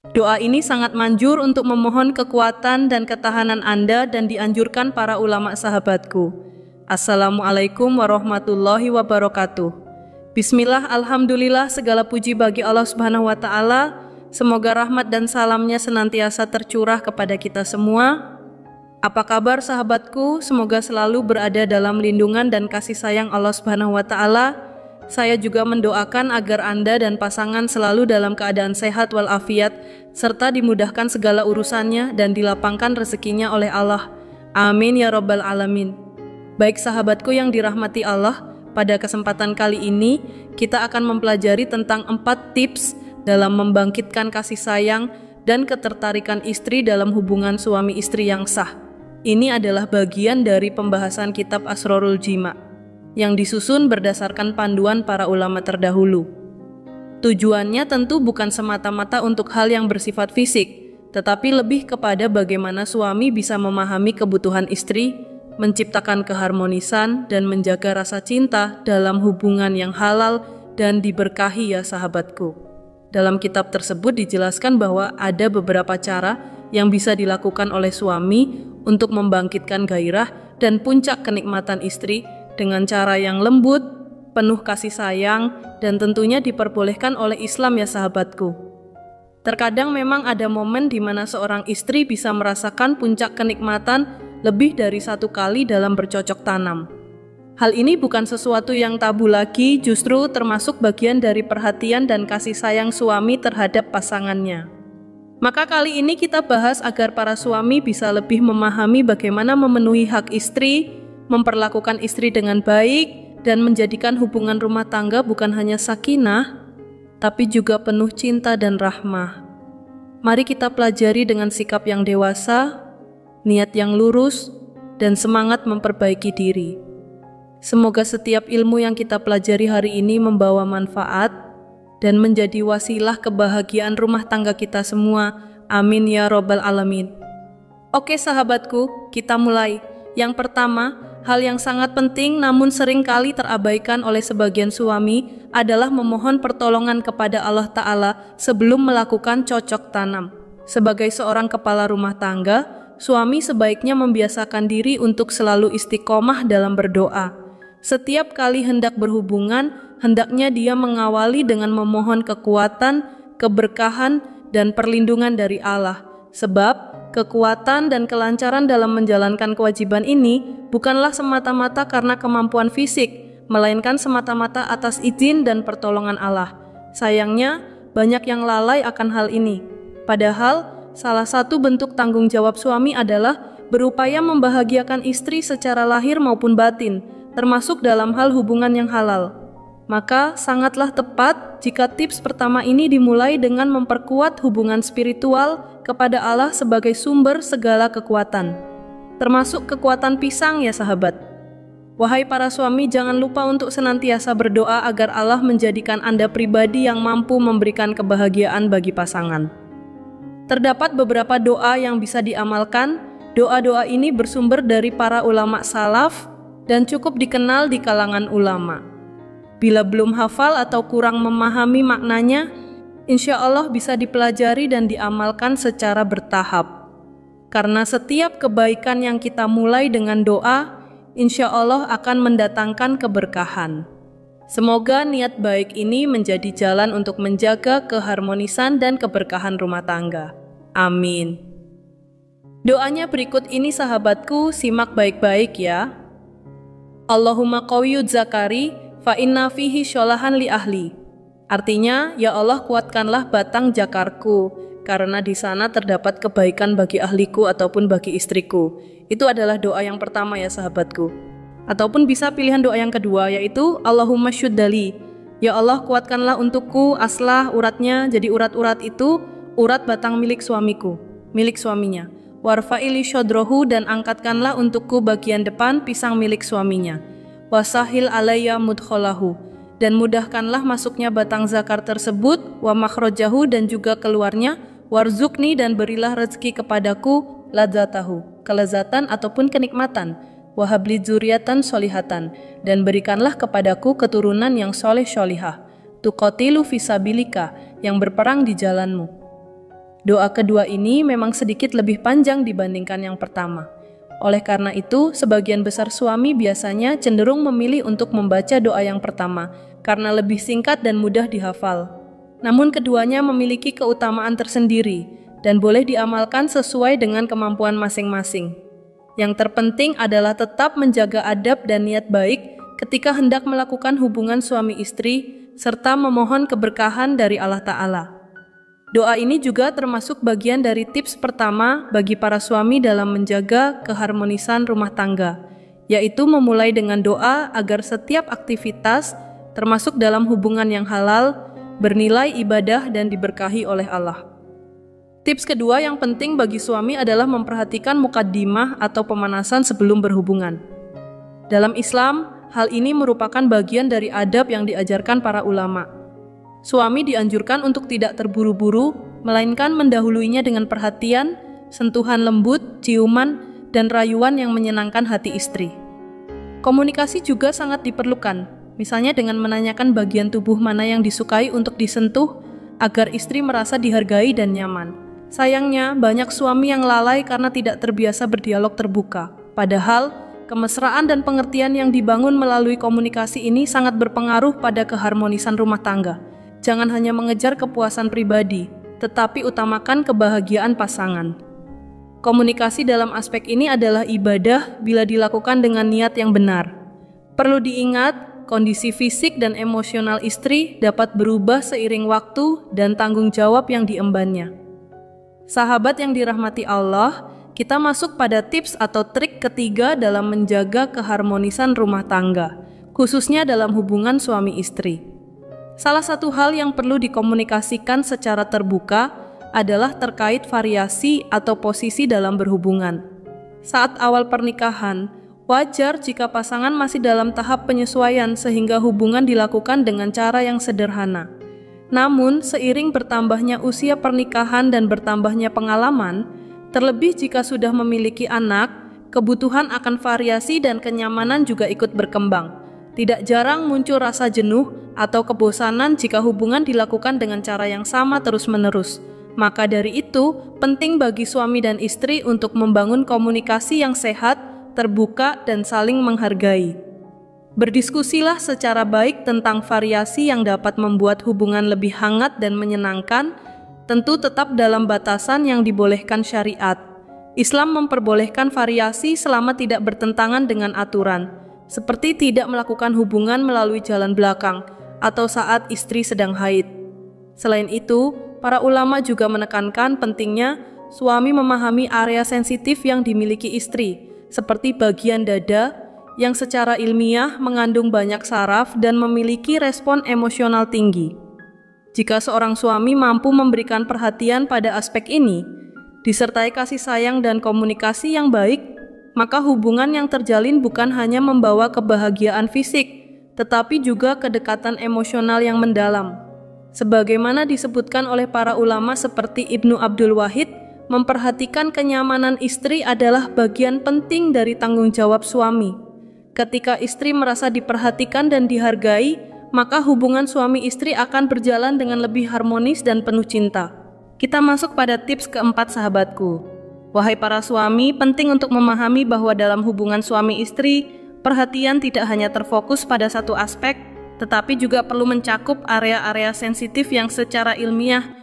Doa ini sangat manjur untuk memohon kekuatan dan ketahanan Anda dan dianjurkan para ulama sahabatku. Assalamualaikum warahmatullahi wabarakatuh. Bismillah, alhamdulillah, segala puji bagi Allah Subhanahu wa Ta'ala. Semoga rahmat dan salamnya senantiasa tercurah kepada kita semua. Apa kabar sahabatku? Semoga selalu berada dalam lindungan dan kasih sayang Allah Subhanahu wa Ta'ala. Saya juga mendoakan agar Anda dan pasangan selalu dalam keadaan sehat walafiat, serta dimudahkan segala urusannya dan dilapangkan rezekinya oleh Allah. Amin ya Rabbal Alamin. Baik sahabatku yang dirahmati Allah, pada kesempatan kali ini kita akan mempelajari tentang 4 tips dalam membangkitkan kasih sayang dan ketertarikan istri dalam hubungan suami istri yang sah. Ini adalah bagian dari pembahasan kitab Asrorul Jima yang disusun berdasarkan panduan para ulama terdahulu. Tujuannya tentu bukan semata-mata untuk hal yang bersifat fisik, tetapi lebih kepada bagaimana suami bisa memahami kebutuhan istri, menciptakan keharmonisan, dan menjaga rasa cinta dalam hubungan yang halal dan diberkahi ya sahabatku. Dalam kitab tersebut dijelaskan bahwa ada beberapa cara yang bisa dilakukan oleh suami untuk membangkitkan gairah dan puncak kenikmatan istri dengan cara yang lembut, penuh kasih sayang, dan tentunya diperbolehkan oleh Islam ya sahabatku. Terkadang memang ada momen di mana seorang istri bisa merasakan puncak kenikmatan lebih dari 1 kali dalam bercocok tanam. Hal ini bukan sesuatu yang tabu lagi, justru termasuk bagian dari perhatian dan kasih sayang suami terhadap pasangannya. Maka kali ini kita bahas agar para suami bisa lebih memahami bagaimana memenuhi hak istri, memperlakukan istri dengan baik, dan menjadikan hubungan rumah tangga bukan hanya sakinah, tapi juga penuh cinta dan rahmah. Mari kita pelajari dengan sikap yang dewasa, niat yang lurus, dan semangat memperbaiki diri. Semoga setiap ilmu yang kita pelajari hari ini membawa manfaat dan menjadi wasilah kebahagiaan rumah tangga kita semua. Amin ya Rabbal Alamin. Oke sahabatku, kita mulai. Yang pertama, hal yang sangat penting namun sering kali terabaikan oleh sebagian suami adalah memohon pertolongan kepada Allah Ta'ala sebelum melakukan cocok tanam. Sebagai seorang kepala rumah tangga, suami sebaiknya membiasakan diri untuk selalu istiqomah dalam berdoa. Setiap kali hendak berhubungan, hendaknya dia mengawali dengan memohon kekuatan, keberkahan, dan perlindungan dari Allah. Sebab kekuatan dan kelancaran dalam menjalankan kewajiban ini bukanlah semata-mata karena kemampuan fisik, melainkan semata-mata atas izin dan pertolongan Allah. Sayangnya, banyak yang lalai akan hal ini. Padahal, salah satu bentuk tanggung jawab suami adalah berupaya membahagiakan istri secara lahir maupun batin, termasuk dalam hal hubungan yang halal. Maka sangatlah tepat jika tips pertama ini dimulai dengan memperkuat hubungan spiritual kepada Allah sebagai sumber segala kekuatan, termasuk kekuatan pisang ya sahabat. Wahai para suami, jangan lupa untuk senantiasa berdoa agar Allah menjadikan Anda pribadi yang mampu memberikan kebahagiaan bagi pasangan. Terdapat beberapa doa yang bisa diamalkan. Doa-doa ini bersumber dari para ulama salaf dan cukup dikenal di kalangan ulama. Bila belum hafal atau kurang memahami maknanya, insya Allah bisa dipelajari dan diamalkan secara bertahap. Karena setiap kebaikan yang kita mulai dengan doa, insya Allah akan mendatangkan keberkahan. Semoga niat baik ini menjadi jalan untuk menjaga keharmonisan dan keberkahan rumah tangga. Amin. Doanya berikut ini sahabatku, simak baik-baik ya. Allahumma qawiyud zakari fa inna fihi syolahan li ahli. Artinya, ya Allah kuatkanlah batang jakarku, karena di sana terdapat kebaikan bagi ahliku ataupun bagi istriku. Itu adalah doa yang pertama ya sahabatku. Ataupun bisa pilihan doa yang kedua, yaitu Allahumma syuddali. Ya Allah kuatkanlah untukku aslah uratnya, jadi urat-urat itu urat batang milik suamiku, milik suaminya. Warfa'ili syodrohu, dan angkatkanlah untukku bagian depan pisang milik suaminya. Wasahil alayya mudkholahu, dan mudahkanlah masuknya batang zakar tersebut, wa makhrojahu, dan juga keluarnya, warzukni, dan berilah rezeki kepadaku, ladzatahu, kelezatan ataupun kenikmatan, wahabli dzurriatan solihatan, dan berikanlah kepadaku keturunan yang soleh solihah, tuqatilu fisabilika, yang berperang di jalanmu. Doa kedua ini memang sedikit lebih panjang dibandingkan yang pertama. Oleh karena itu, sebagian besar suami biasanya cenderung memilih untuk membaca doa yang pertama karena lebih singkat dan mudah dihafal. Namun keduanya memiliki keutamaan tersendiri dan boleh diamalkan sesuai dengan kemampuan masing-masing. Yang terpenting adalah tetap menjaga adab dan niat baik ketika hendak melakukan hubungan suami istri serta memohon keberkahan dari Allah Ta'ala. Doa ini juga termasuk bagian dari tips pertama bagi para suami dalam menjaga keharmonisan rumah tangga, yaitu memulai dengan doa agar setiap aktivitas, termasuk dalam hubungan yang halal, bernilai ibadah dan diberkahi oleh Allah. Tips kedua yang penting bagi suami adalah memperhatikan mukaddimah atau pemanasan sebelum berhubungan. Dalam Islam, hal ini merupakan bagian dari adab yang diajarkan para ulama. Suami dianjurkan untuk tidak terburu-buru, melainkan mendahuluinya dengan perhatian, sentuhan lembut, ciuman, dan rayuan yang menyenangkan hati istri. Komunikasi juga sangat diperlukan, misalnya dengan menanyakan bagian tubuh mana yang disukai untuk disentuh, agar istri merasa dihargai dan nyaman. Sayangnya, banyak suami yang lalai karena tidak terbiasa berdialog terbuka. Padahal, kemesraan dan pengertian yang dibangun melalui komunikasi ini sangat berpengaruh pada keharmonisan rumah tangga. Jangan hanya mengejar kepuasan pribadi, tetapi utamakan kebahagiaan pasangan. Komunikasi dalam aspek ini adalah ibadah bila dilakukan dengan niat yang benar. Perlu diingat, kondisi fisik dan emosional istri dapat berubah seiring waktu dan tanggung jawab yang diembannya. Sahabat yang dirahmati Allah, kita masuk pada tips atau trik ketiga dalam menjaga keharmonisan rumah tangga, khususnya dalam hubungan suami istri. Salah satu hal yang perlu dikomunikasikan secara terbuka adalah terkait variasi atau posisi dalam berhubungan. Saat awal pernikahan, wajar jika pasangan masih dalam tahap penyesuaian sehingga hubungan dilakukan dengan cara yang sederhana. Namun, seiring bertambahnya usia pernikahan dan bertambahnya pengalaman, terlebih jika sudah memiliki anak, kebutuhan akan variasi dan kenyamanan juga ikut berkembang. Tidak jarang muncul rasa jenuh atau kebosanan jika hubungan dilakukan dengan cara yang sama terus-menerus. Maka dari itu, penting bagi suami dan istri untuk membangun komunikasi yang sehat, terbuka, dan saling menghargai. Berdiskusilah secara baik tentang variasi yang dapat membuat hubungan lebih hangat dan menyenangkan, tentu tetap dalam batasan yang dibolehkan syariat. Islam memperbolehkan variasi selama tidak bertentangan dengan aturan, seperti tidak melakukan hubungan melalui jalan belakang atau saat istri sedang haid. Selain itu, para ulama juga menekankan pentingnya suami memahami area sensitif yang dimiliki istri, seperti bagian dada yang secara ilmiah mengandung banyak saraf dan memiliki respon emosional tinggi. Jika seorang suami mampu memberikan perhatian pada aspek ini, disertai kasih sayang dan komunikasi yang baik, maka hubungan yang terjalin bukan hanya membawa kebahagiaan fisik, tetapi juga kedekatan emosional yang mendalam. Sebagaimana disebutkan oleh para ulama seperti Ibnu Abdul Wahid, memperhatikan kenyamanan istri adalah bagian penting dari tanggung jawab suami. Ketika istri merasa diperhatikan dan dihargai, maka hubungan suami istri akan berjalan dengan lebih harmonis dan penuh cinta. Kita masuk pada tips keempat, sahabatku. Wahai para suami, penting untuk memahami bahwa dalam hubungan suami istri, perhatian tidak hanya terfokus pada satu aspek, tetapi juga perlu mencakup area-area sensitif yang secara ilmiah